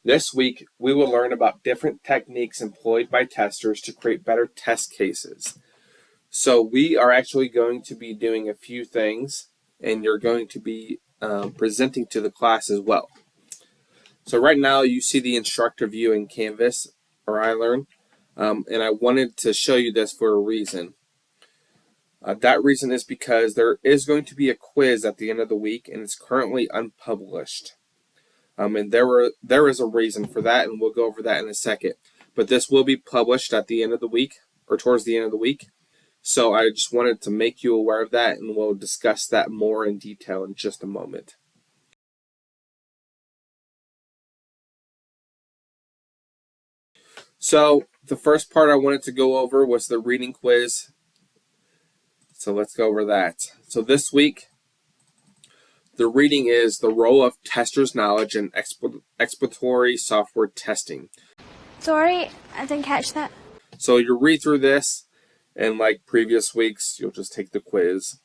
This week, we will learn about different techniques employed by testers to create better test cases. So we are actually going to be doing a few things, and you're going to be presenting to the class as well. So right now, you see the instructor view in Canvas, or iLearn, and I wanted to show you this for a reason. That reason is because there is going to be a quiz at the end of the week, and it's currently unpublished. And there is a reason for that, and we'll go over that in a second. But this will be published at the end of the week, or towards the end of the week. So I just wanted to make you aware of that, and we'll discuss that more in detail in just a moment. So the first part I wanted to go over was the reading quiz. So let's go over that. So this week, the reading is the role of testers' knowledge in exploratory software testing. Sorry, I didn't catch that. So you read through this, and like previous weeks, you'll just take the quiz.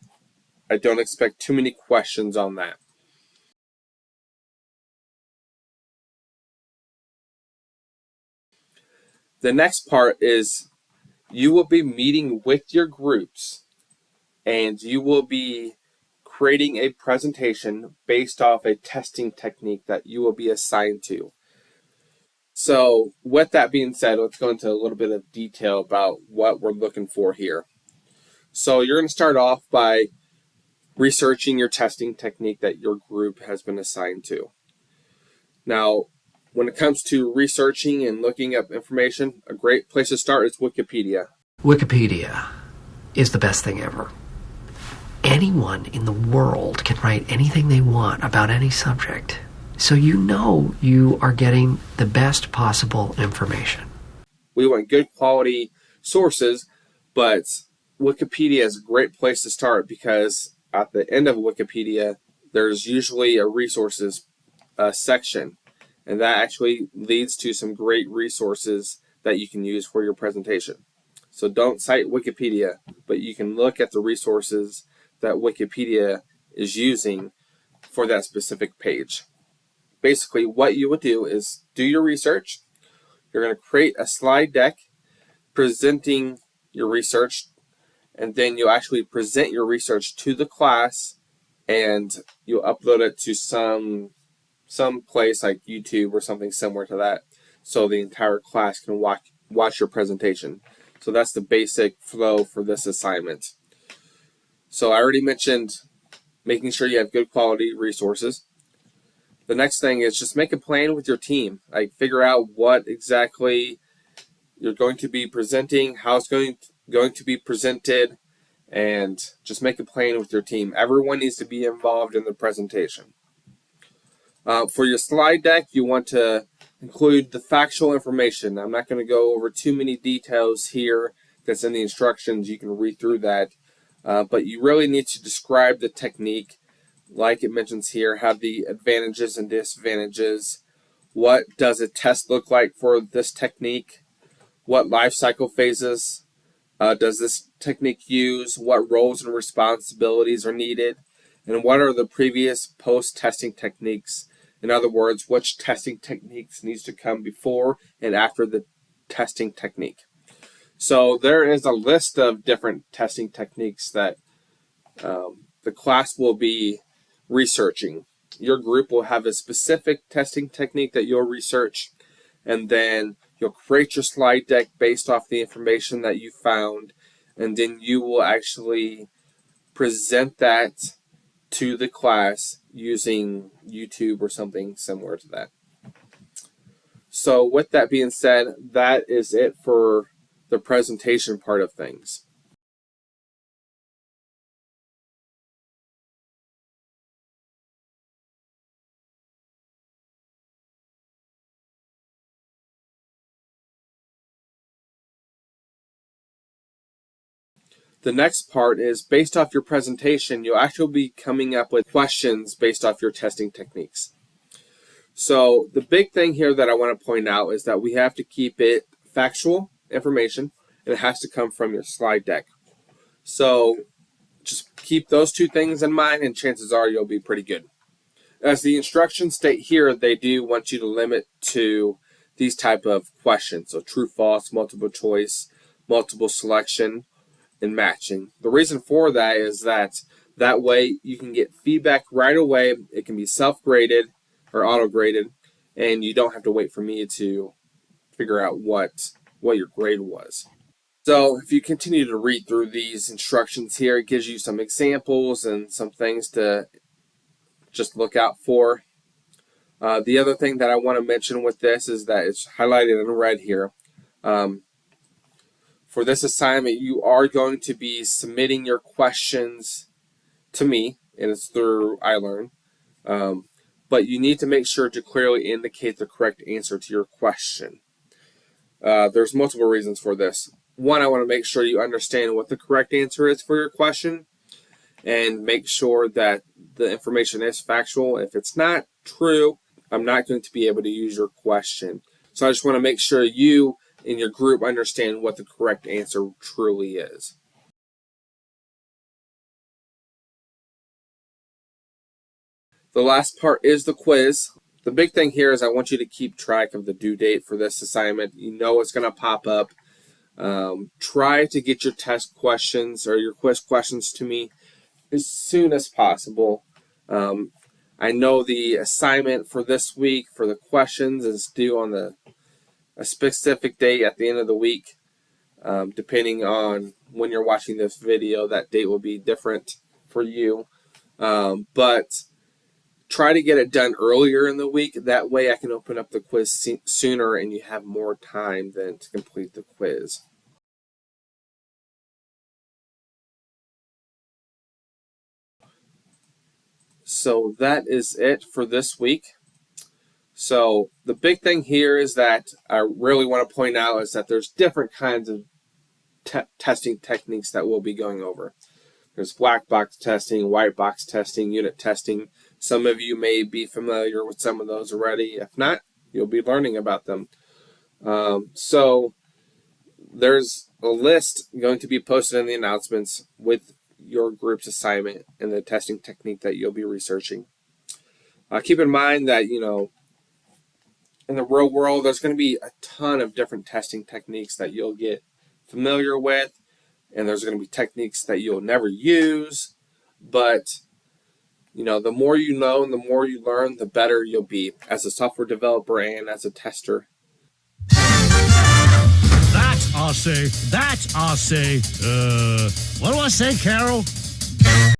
I don't expect too many questions on that. The next part is you will be meeting with your groups, and you will be creating a presentation based off a testing technique that you will be assigned to. So with that being said, let's go into a little bit of detail about what we're looking for here. So you're going to start off by researching your testing technique that your group has been assigned to. Now, when it comes to researching and looking up information, a great place to start is Wikipedia. Wikipedia is the best thing ever. Anyone in the world can write anything they want about any subject. So you know you are getting the best possible information. We want good quality sources, but Wikipedia is a great place to start because at the end of Wikipedia, there's usually a resources section, and that actually leads to some great resources that you can use for your presentation. So don't cite Wikipedia, but you can look at the resources that Wikipedia is using for that specific page. Basically, what you would do is do your research. You're going to create a slide deck presenting your research, and then you'll actually present your research to the class, and you'll upload it to some place like YouTube or something similar to that, so the entire class can watch your presentation. So that's the basic flow for this assignment. So I already mentioned making sure you have good quality resources. The next thing is just make a plan with your team. Like figure out what exactly you're going to be presenting, how it's going to be presented, and just make a plan with your team. Everyone needs to be involved in the presentation. For your slide deck, you want to include the factual information. I'm not going to go over too many details here that's in the instructions. You can read through that. But you really need to describe the technique, like it mentions here, have the advantages and disadvantages. What does a test look like for this technique? What life cycle phases does this technique use? What roles and responsibilities are needed? And what are the previous post-testing techniques? In other words, which testing techniques needs to come before and after the testing technique? So there is a list of different testing techniques that the class will be researching. Your group will have a specific testing technique that you'll research, and then you'll create your slide deck based off the information that you found, and then you will actually present that to the class using YouTube or something similar to that. So with that being said, that is it for the presentation part of things. The next part is based off your presentation, you'll actually be coming up with questions based off your testing techniques. So the big thing here that I want to point out is that we have to keep it factual information, and it has to come from your slide deck. So just keep those two things in mind, and chances are you'll be pretty good. As the instructions state here, they do want you to limit to these type of questions. So true, false, multiple choice, multiple selection, and matching. The reason for that is that way you can get feedback right away. It can be self-graded or auto-graded, and you don't have to wait for me to figure out what your grade was. So if you continue to read through these instructions here, it gives you some examples and some things to just look out for. The other thing that I want to mention with this is that it's highlighted in red here. For this assignment, you are going to be submitting your questions to me, and it's through iLearn. But you need to make sure to clearly indicate the correct answer to your question. There's multiple reasons for this. One, I want to make sure you understand what the correct answer is for your question, and make sure that the information is factual. If it's not true, I'm not going to be able to use your question. So I just want to make sure you and your group understand what the correct answer truly is. The last part is the quiz. The big thing here is I want you to keep track of the due date for this assignment. You know it's going to pop up. Try to get your test questions or your quiz questions to me as soon as possible. I know the assignment for this week for the questions is due on a specific date at the end of the week. Depending on when you're watching this video, that date will be different for you. But try to get it done earlier in the week. That way I can open up the quiz sooner and you have more time then to complete the quiz. So that is it for this week. So the big thing here is that I really want to point out is that there's different kinds of testing techniques that we'll be going over. There's black box testing, white box testing, unit testing. Some of you may be familiar with some of those already. If not, you'll be learning about them. So there's a list going to be posted in the announcements with your group's assignment and the testing technique that you'll be researching. Keep in mind that, in the real world, there's going to be a ton of different testing techniques that you'll get familiar with, and there's going to be techniques that you'll never use. But, the more you know and the more you learn, the better you'll be as a software developer and as a tester. That I'll say. What do I say, Carol?